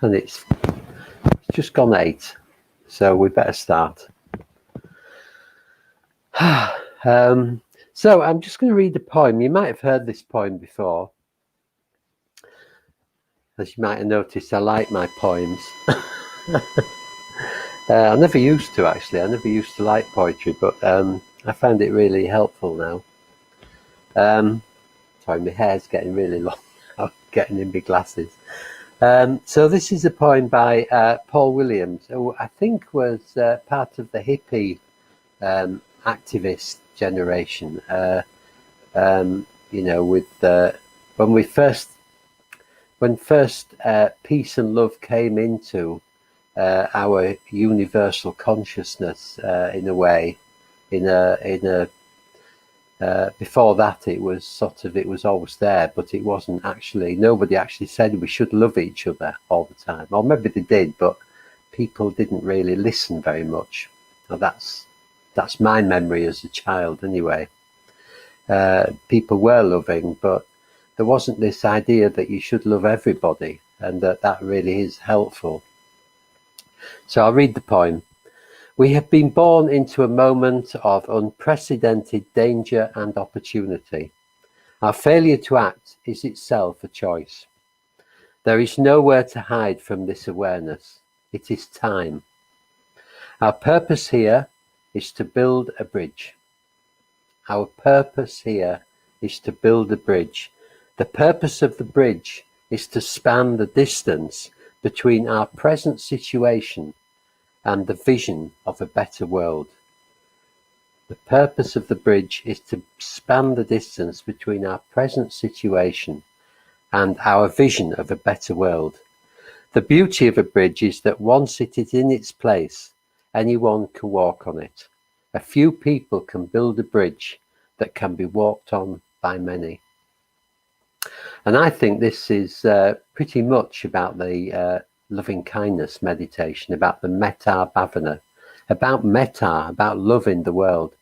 and it's just gone 8, so we better start. So I'm just going to read a poem. You might have heard this poem before. As you might have noticed, I like my poems. I never used to, actually. I never used to like poetry, but I find it really helpful now. Sorry, my hair's getting really long. I'm getting in big glasses. So this is a poem by Paul Williams, who I think was part of the hippie activist generation. You know, with when first peace and love came into our universal consciousness, in a way, before that it was always there, but it wasn't actually, nobody actually said we should love each other all the time, or maybe they did, but people didn't really listen very much. Now that's my memory as a child anyway. People were loving, but there wasn't this idea that you should love everybody, and that really is helpful. So I'll read the poem. We have been born into a moment of unprecedented danger and opportunity. Our failure to act is itself a choice. There is nowhere to hide from this awareness. It is time. Our purpose here is to build a bridge. Our purpose here is to build a bridge. The purpose of the bridge is to span the distance between our present situation and the vision of a better world. The purpose of the bridge is to span the distance between our present situation and our vision of a better world. The beauty of a bridge is that once it is in its place, anyone can walk on it. A few people can build a bridge that can be walked on by many. And I think this is pretty much about the loving kindness meditation, about the metta bhavana, about metta, about loving the world.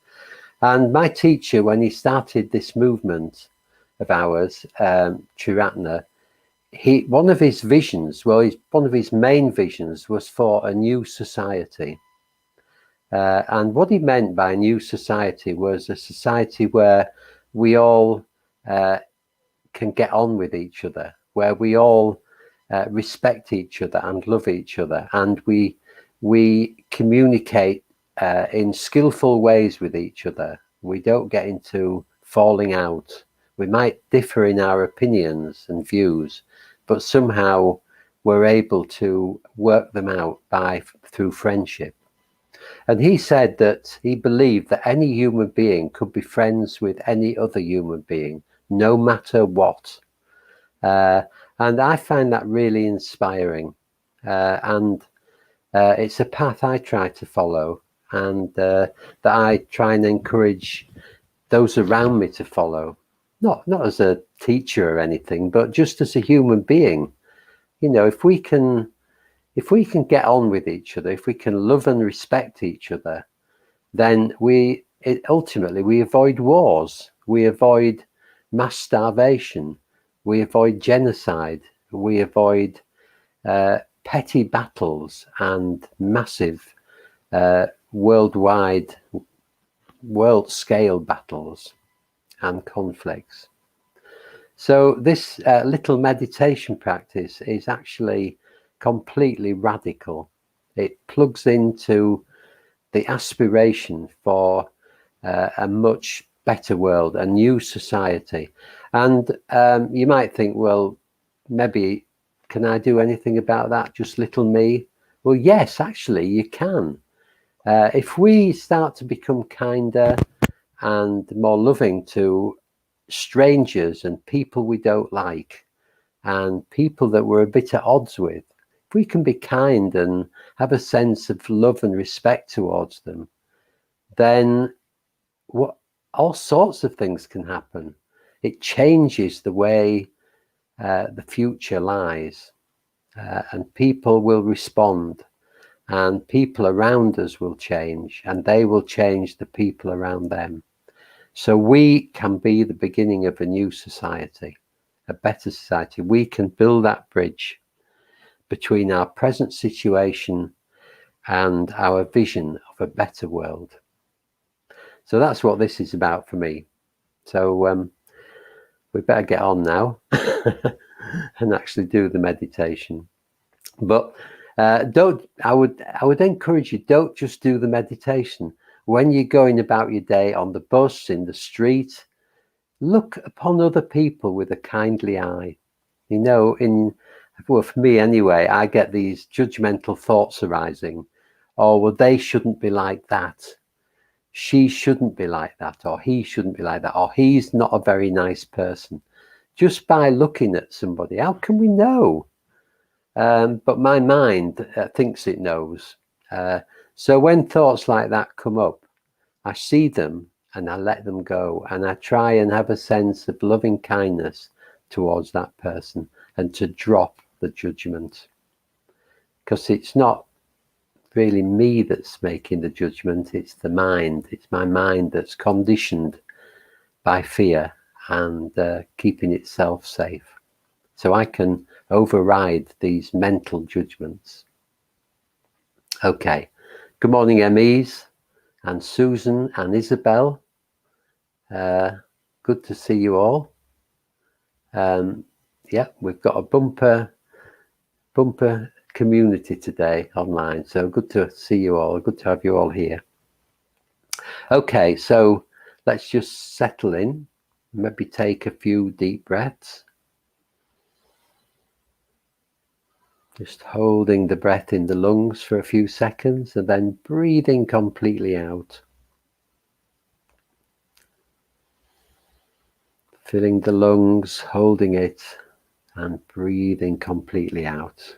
And my teacher, when he started this movement of ours, Triratna, one of his visions, one of his main visions was for a new society. And what he meant by a new society was a society where we all can get on with each other, where we all respect each other and love each other, and we communicate in skillful ways with each other. We don't get into falling out. We might differ in our opinions and views, but somehow we're able to work them out through friendship. And he said that he believed that any human being could be friends with any other human being, no matter what. And I find that really inspiring. And it's a path I try to follow, and that I try and encourage those around me to follow. Not as a teacher or anything, but just as a human being. You know, if we can get on with each other, if we can love and respect each other, then ultimately we avoid wars, we avoid mass starvation, we avoid genocide, we avoid petty battles and massive world-scale battles and conflicts. So this little meditation practice is actually completely radical. It plugs into the aspiration for a much better world, a new society. And you might think, well, maybe, can I do anything about that? Just little me? Well, yes, actually, you can. If we start to become kinder and more loving to strangers and people we don't like and people that we're a bit at odds with, if we can be kind and have a sense of love and respect towards them, then all sorts of things can happen. It changes the way the future lies, and people will respond, and people around us will change, and they will change the people around them. So we can be the beginning of a new society, a better society. We can build that bridge. between our present situation and our vision of a better world. So that's what this is about for me. So we better get on now and actually do the meditation. But I would encourage you, don't just do the meditation. When you're going about your day on the bus, in the street, look upon other people with a kindly eye. You know, well, for me anyway, I get these judgmental thoughts arising. Oh, well, they shouldn't be like that. She shouldn't be like that, or he shouldn't be like that, or he's not a very nice person. Just by looking at somebody, how can we know? But my mind thinks it knows. So when thoughts like that come up, I see them and I let them go, and I try and have a sense of loving kindness towards that person and to drop the judgment, because it's not really me that's making the judgment, it's the mind. It's my mind that's conditioned by fear and keeping itself safe. So I can override these mental judgments. Okay, good morning Emmys and Susan and Isabel. Good to see you all. Yeah, we've got a bumper community today online, so good to see you all, good to have you all here. Okay, so let's just settle in, maybe take a few deep breaths, just holding the breath in the lungs for a few seconds and then breathing completely out, filling the lungs, holding it and breathing completely out.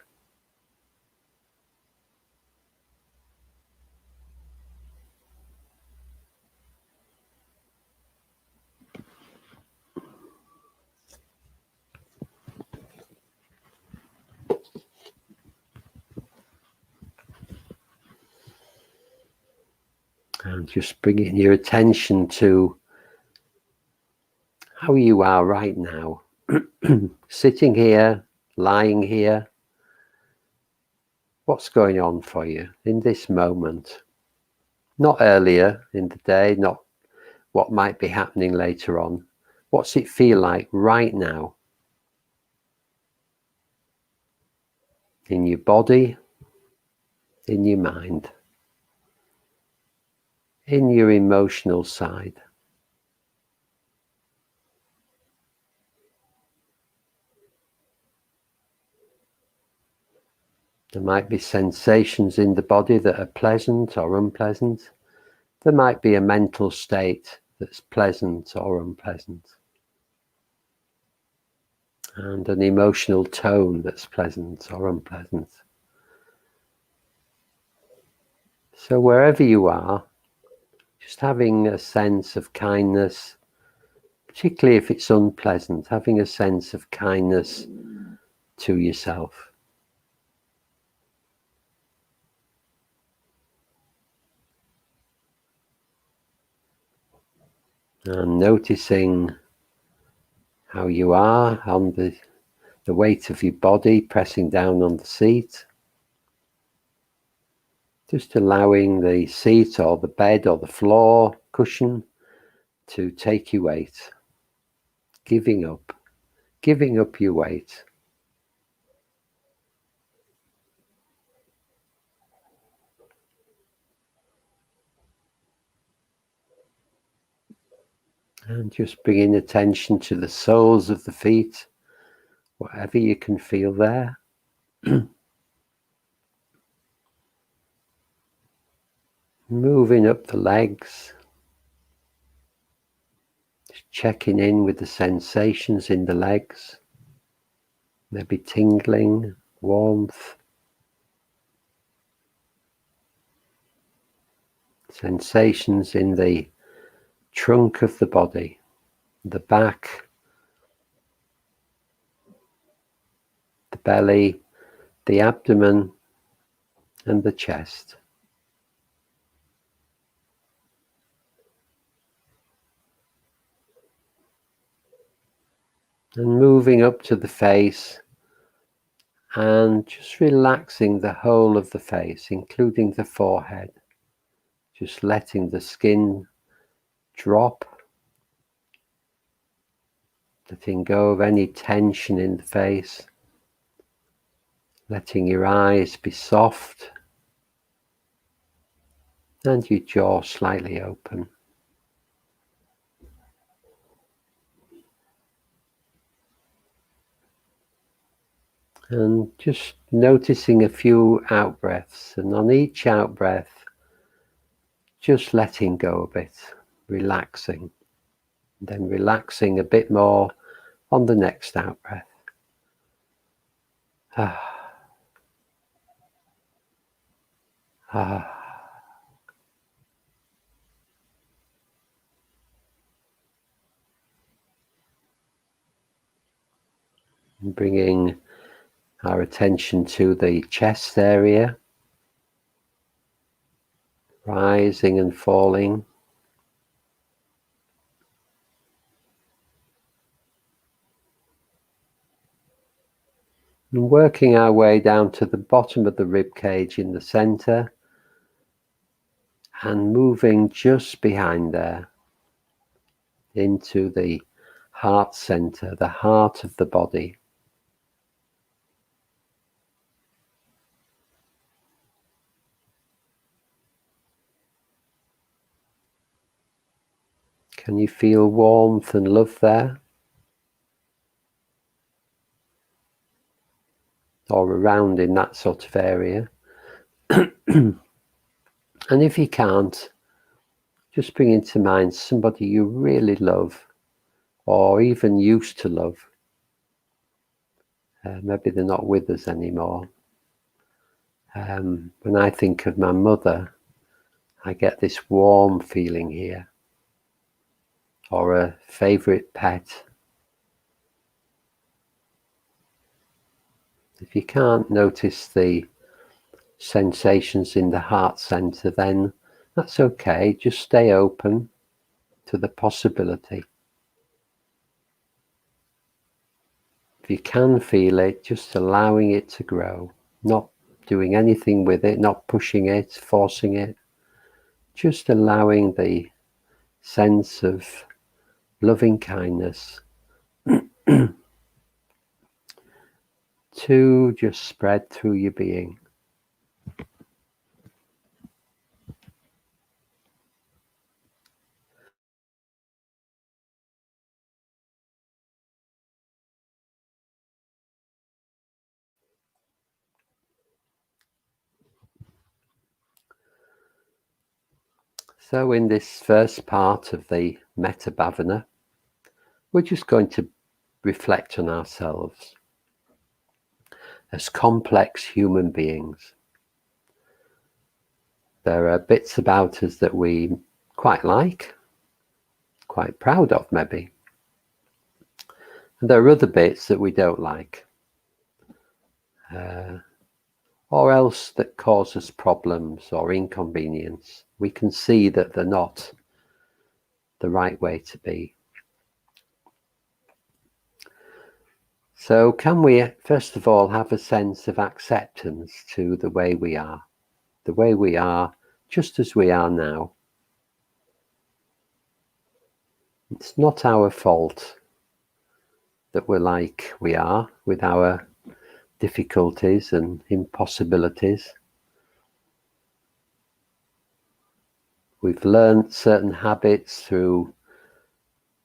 And just bringing your attention to how you are right now, sitting here, lying here. What's going on for you in this moment? Not earlier in the day, not what might be happening later on. What's it feel like right now? In your body, in your mind, in your emotional side. There might be sensations in the body that are pleasant or unpleasant. There might be a mental state that's pleasant or unpleasant. And an emotional tone that's pleasant or unpleasant. So wherever you are, just having a sense of kindness, particularly if it's unpleasant, having a sense of kindness to yourself. And noticing how you are on the weight of your body pressing down on the seat. Just allowing the seat or the bed or the floor cushion to take your weight. Giving up your weight. And just bringing attention to the soles of the feet, whatever you can feel there. Moving up the legs, just checking in with the sensations in the legs, maybe tingling, warmth, sensations in the trunk of the body, the back, the belly, the abdomen and the chest. And moving up to the face And just relaxing the whole of the face, including the forehead. Just letting the skin drop, letting go of any tension in the face, letting your eyes be soft and your jaw slightly open. And just noticing a few out-breaths, and on each out-breath just letting go a bit, relaxing, then relaxing a bit more on the next out-breath. Bringing our attention to the chest area, rising and falling. And working our way down to the bottom of the rib cage in the center and moving just behind there into the heart center, the heart of the body. Can you feel warmth and love there? Or around in that sort of area? And if you can't, just bring into mind somebody you really love or even used to love. Maybe they're not with us anymore. When I think of my mother, I get this warm feeling here. Or a favourite pet. If you can't notice the sensations in the heart center, then that's okay. Just stay open to the possibility. If you can feel it, just allowing it to grow, not doing anything with it, not pushing it, forcing it, just allowing the sense of loving kindness to just spread through your being. So in this first part of the metta bhavana, we're just going to reflect on ourselves as complex human beings. There are bits about us that we quite like, quite proud of maybe. And there are other bits that we don't like, or else that cause us problems or inconvenience. We can see that they're not the right way to be. So can we, first of all, have a sense of acceptance to the way we are just as we are now. It's not our fault that we're like we are, with our difficulties and impossibilities. We've learned certain habits through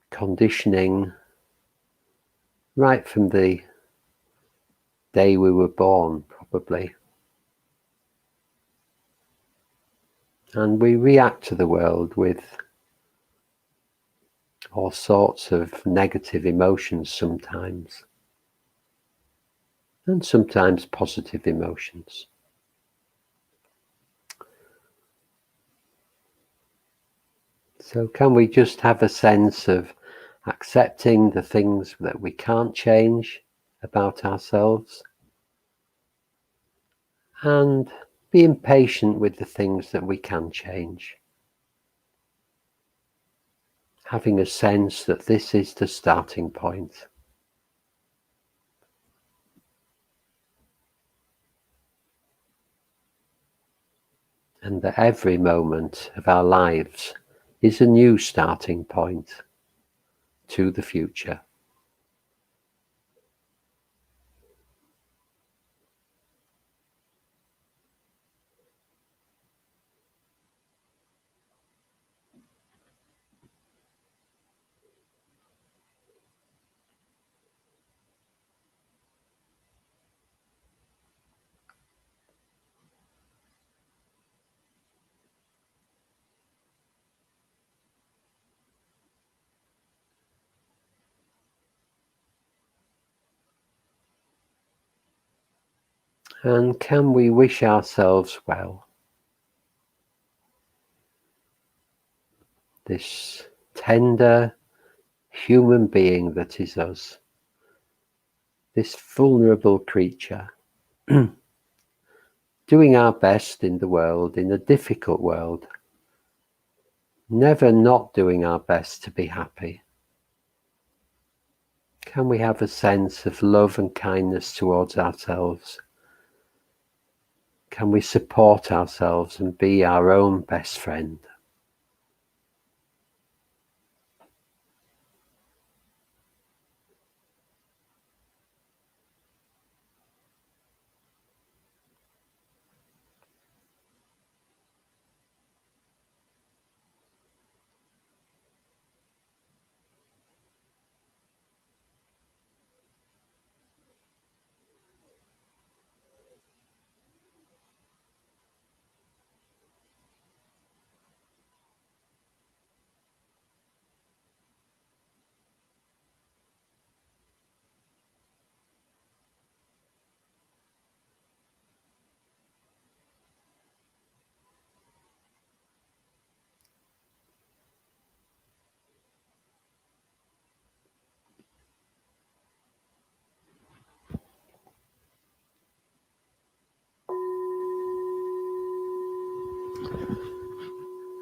conditioning right from the day we were born, probably. And we react to the world with all sorts of negative emotions sometimes, and sometimes positive emotions. So can we just have a sense of accepting the things that we can't change about ourselves, and being patient with the things that we can change? Having a sense that this is the starting point. and that every moment of our lives is a new starting point to the future. And can we wish ourselves well? This tender human being that is us, this vulnerable creature, doing our best in the world, in a difficult world, never not doing our best to be happy. Can we have a sense of love and kindness towards ourselves? Can we support ourselves and be our own best friend?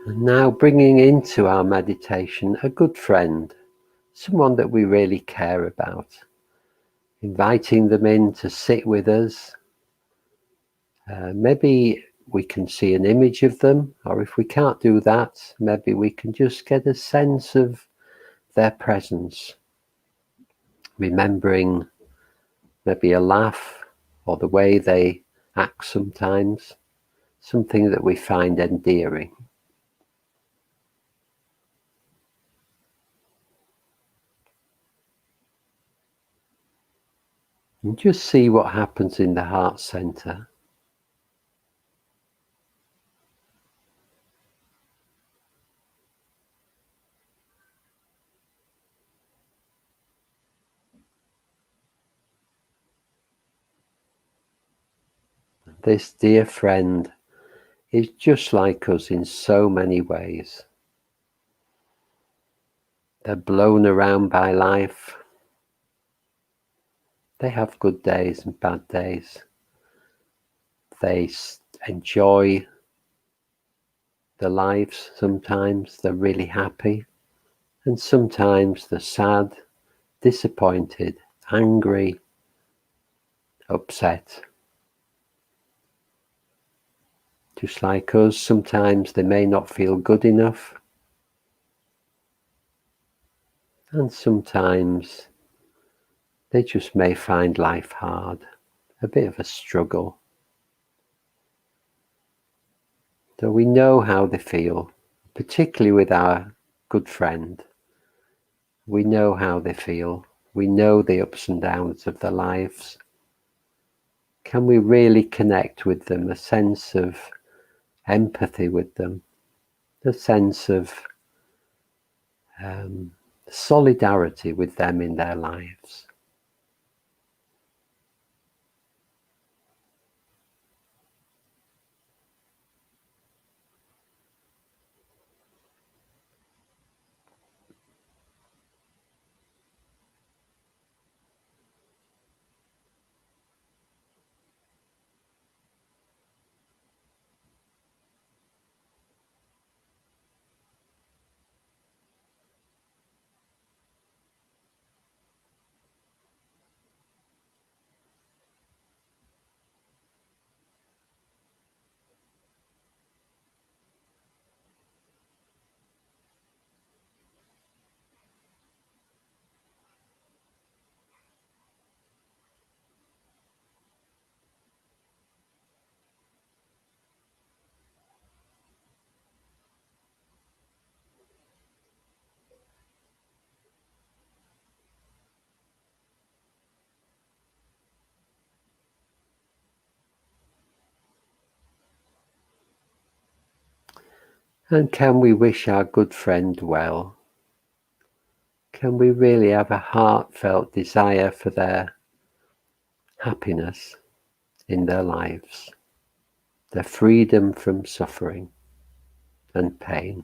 And now bringing into our meditation a good friend, someone that we really care about, inviting them in to sit with us. Maybe we can see an image of them, or if we can't do that, maybe we can just get a sense of their presence, remembering maybe a laugh or the way they act sometimes, something that we find endearing. And just see what happens in the heart center. This dear friend is just like us in so many ways. They're blown around by life. They have good days and bad days. They enjoy their lives sometimes. They're really happy. And sometimes they're sad, disappointed, angry, upset. Just like us, sometimes they may not feel good enough. And sometimes they just may find life hard, a bit of a struggle. So we know how they feel, particularly with our good friend. We know how they feel. We know the ups and downs of their lives. Can we really connect with them, a sense of empathy with them, a sense of solidarity with them in their lives? And can we wish our good friend well? Can we really have a heartfelt desire for their happiness in their lives, their freedom from suffering and pain?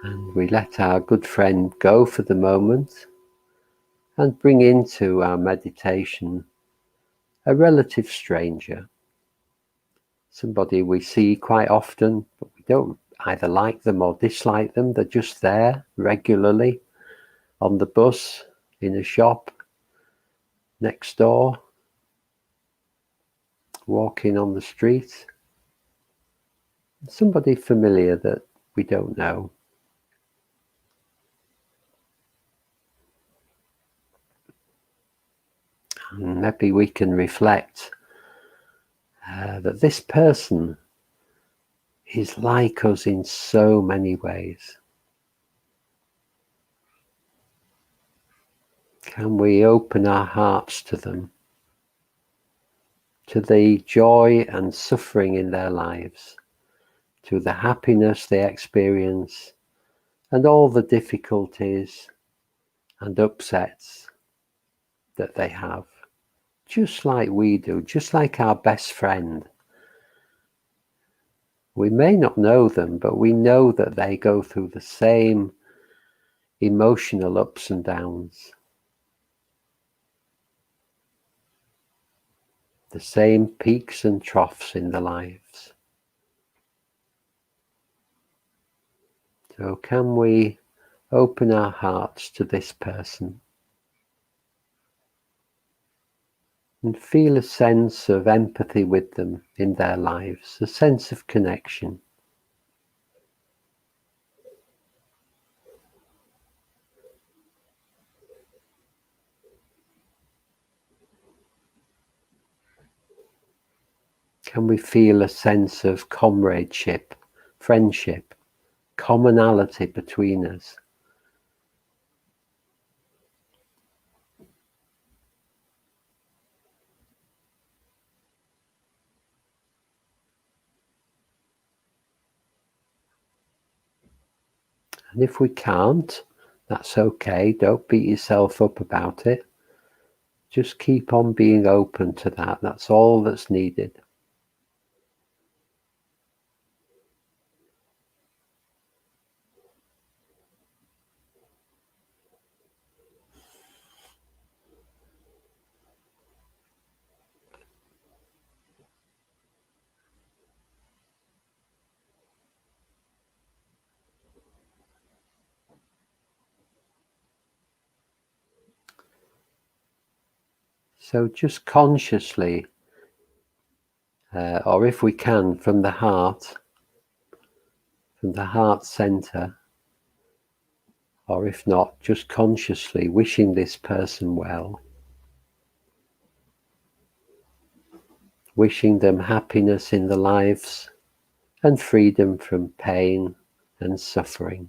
And we let our good friend go for the moment and bring into our meditation a relative stranger, somebody we see quite often, but we don't either like them or dislike them. They're just there regularly, on the bus, in a shop, next door, walking on the street. Somebody familiar that we don't know. And maybe we can reflect that this person is like us in so many ways. Can we open our hearts to them, to the joy and suffering in their lives, to the happiness they experience, and all the difficulties and upsets that they have, just like we do, just like our best friend. We may not know them, but we know that they go through the same emotional ups and downs, the same peaks and troughs in their lives. So can we open our hearts to this person and feel a sense of empathy with them in their lives, a sense of connection? Can we feel a sense of comradeship, friendship, commonality between us? And if we can't, that's okay. Don't beat yourself up about it. Just keep on being open to that. That's all that's needed. So just consciously, or if we can, from the heart center, or if not, just consciously wishing this person well, wishing them happiness in their lives and freedom from pain and suffering.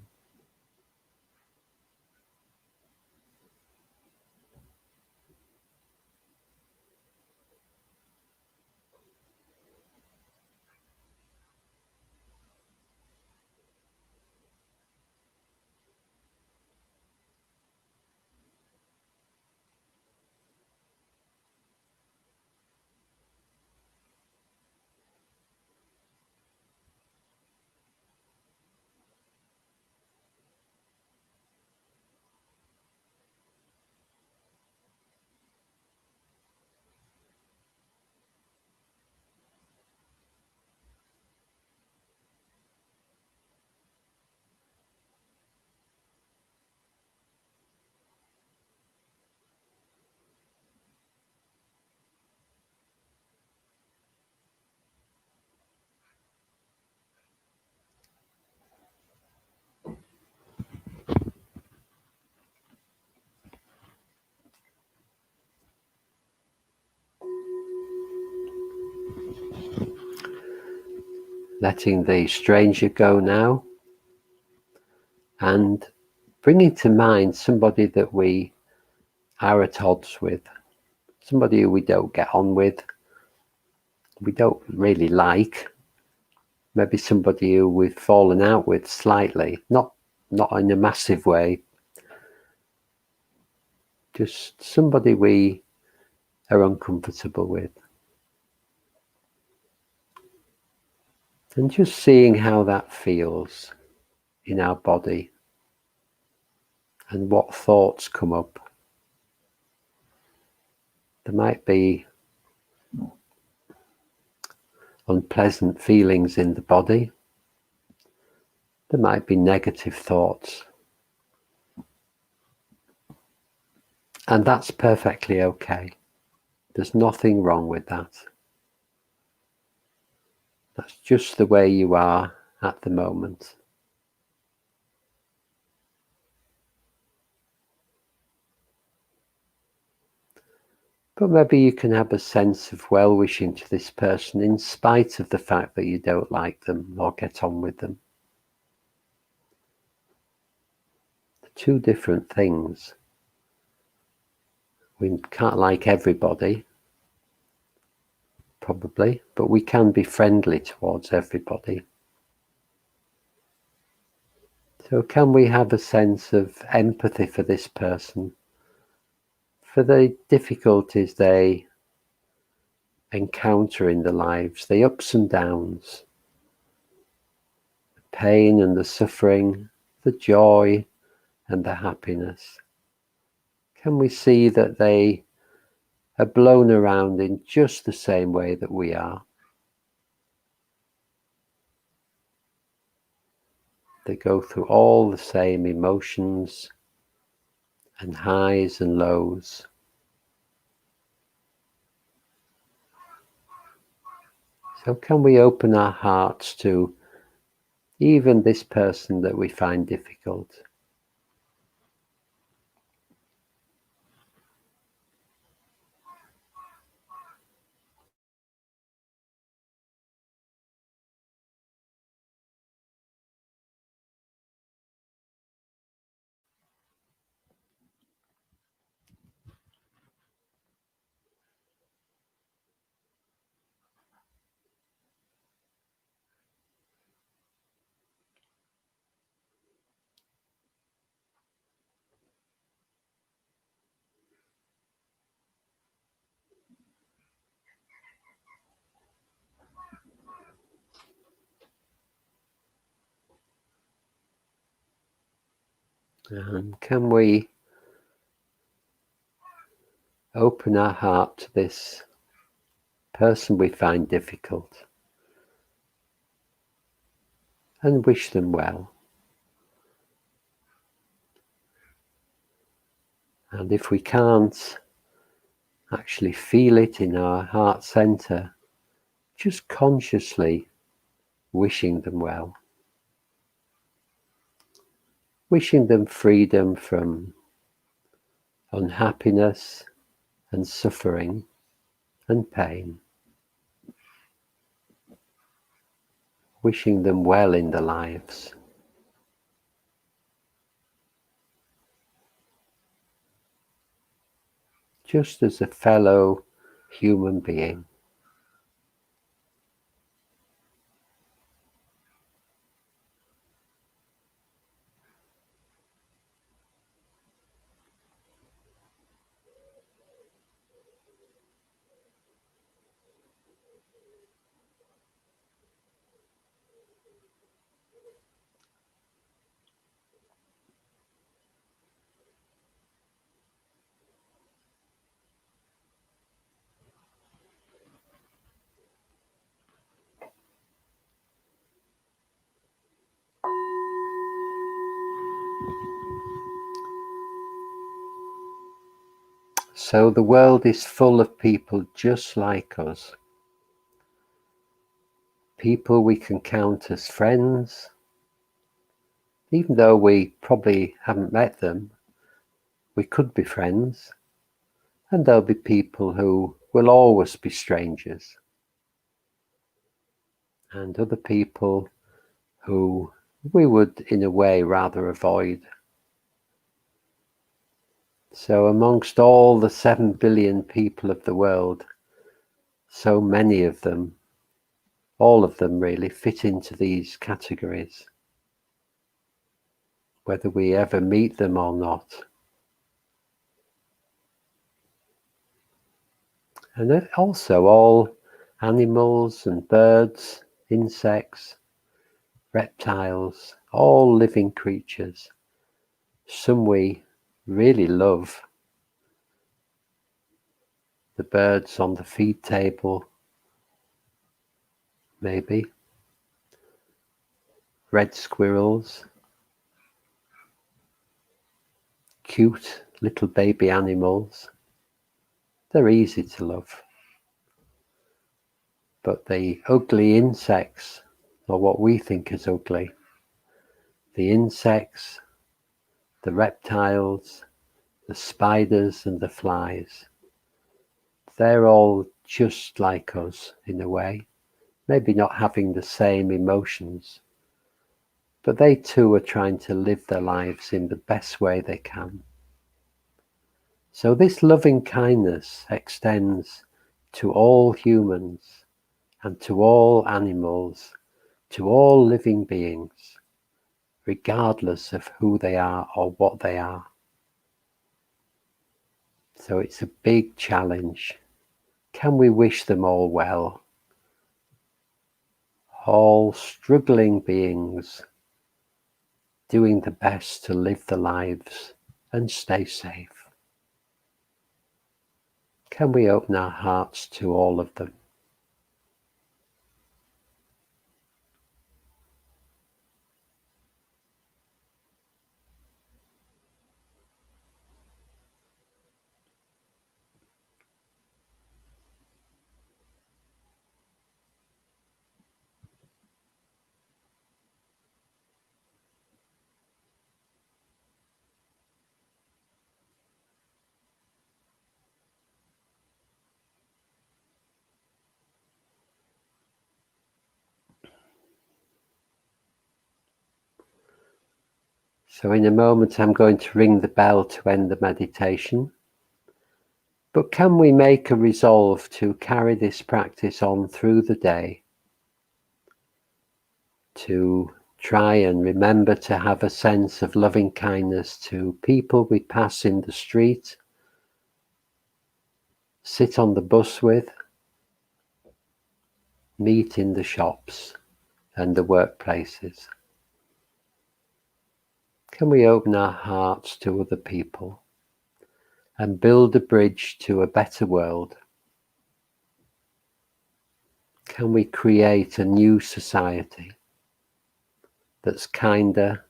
letting the stranger go now, and bringing to mind somebody that we are at odds with, somebody who we don't get on with, we don't really like, maybe somebody who we've fallen out with slightly, not in a massive way, just somebody we are uncomfortable with. And just seeing how that feels in our body and what thoughts come up. There might be unpleasant feelings in the body. There might be negative thoughts. And that's perfectly okay. There's nothing wrong with that. That's just the way you are at the moment. But maybe you can have a sense of well-wishing to this person in spite of the fact that you don't like them or get on with them. Two different things. We can't like everybody, probably, but we can be friendly towards everybody. So can we have a sense of empathy for this person, for the difficulties they encounter in their lives, the ups and downs, the pain and the suffering, the joy and the happiness? Can we see that they are blown around in just the same way that we are? They go through all the same emotions and highs and lows. So can we open our hearts to even this person that we find difficult? And can we open our heart to this person we find difficult and wish them well? And if we can't actually feel it in our heart center, just consciously wishing them well. Wishing them freedom from unhappiness and suffering and pain. Wishing them well in their lives. Just as a fellow human being. So the world is full of people just like us. People we can count as friends, even though we probably haven't met them, we could be friends. And there'll be people who will always be strangers. and other people who we would in a way rather avoid. So amongst all the 7 billion people of the world, so many of them, all of them really, fit into these categories, whether we ever meet them or not. And also all animals and birds, insects, reptiles, all living creatures. Some we really love. The birds on the feed table, maybe. Red squirrels. Cute little baby animals. They're easy to love. But the ugly insects, or what we think is ugly, the insects, the reptiles, the spiders and the flies, they're all just like us in a way, maybe not having the same emotions, but they too are trying to live their lives in the best way they can. So this loving kindness extends to all humans and to all animals, to all living beings, regardless of who they are or what they are. So it's a big challenge. Can we wish them all well? All struggling beings doing the best to live their lives and stay safe. Can we open our hearts to all of them? So in a moment I'm going to ring the bell to end the meditation. But can we make a resolve to carry this practice on through the day? To try and remember to have a sense of loving kindness to people we pass in the street, sit on the bus with, meet in the shops and the workplaces. Can we open our hearts to other people and build a bridge to a better world? Can we create a new society that's kinder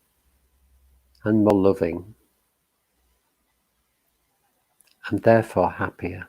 and more loving and therefore happier?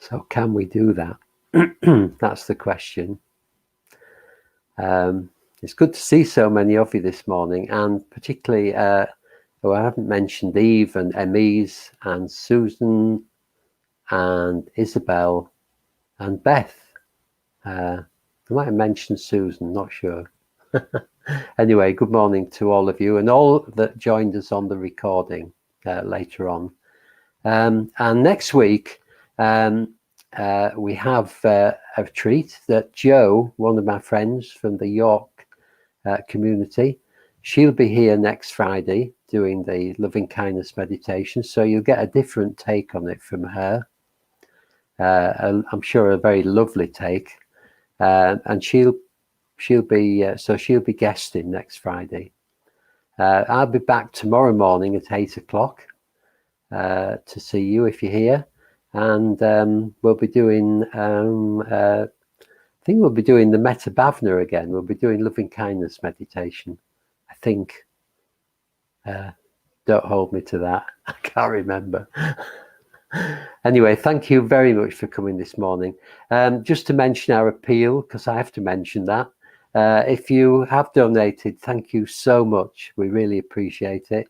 So can we do that? That's the question. It's good to see so many of you this morning, and particularly, I haven't mentioned Eve and Emmys and Susan and Isabel and Beth. I might have mentioned Susan, not sure. Anyway, good morning to all of you and all that joined us on the recording later on. And next week, we have a treat that Jo, one of my friends from the York community, she'll be here next Friday doing the loving kindness meditation. So you'll get a different take on it from her. I'm sure a very lovely take. And she'll be guesting next Friday. I'll be back tomorrow morning at 8 o'clock to see you if you're here, and we'll be doing I think we'll be doing the metta bhavana again. We'll be doing loving kindness meditation, I think. Don't hold me to that. I can't remember. Anyway, thank you very much for coming this morning. Just to mention our appeal, because I have to mention that. If you have donated, thank you so much. We really appreciate it.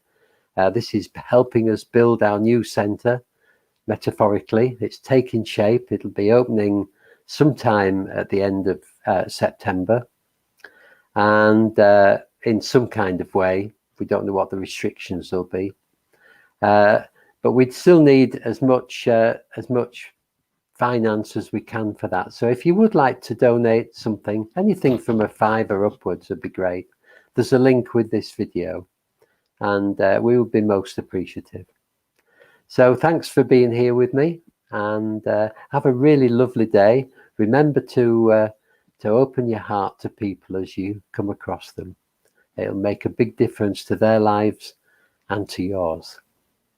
This is helping us build our new centre, metaphorically. It's taking shape. It'll be opening sometime at the end of September. And in some kind of way, we don't know what the restrictions will be. But we'd still need as much finance as we can for that. So if you would like to donate something, anything from £5 upwards would be great. There's a link with this video, and we would be most appreciative. So thanks for being here with me, and have a really lovely day. Remember to open your heart to people as you come across them. It'll make a big difference to their lives and to yours.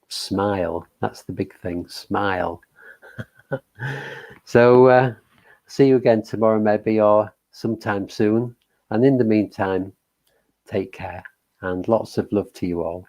Smile. That's the big thing. Smile. So see you again tomorrow maybe, or sometime soon. And in the meantime, take care and lots of love to you all.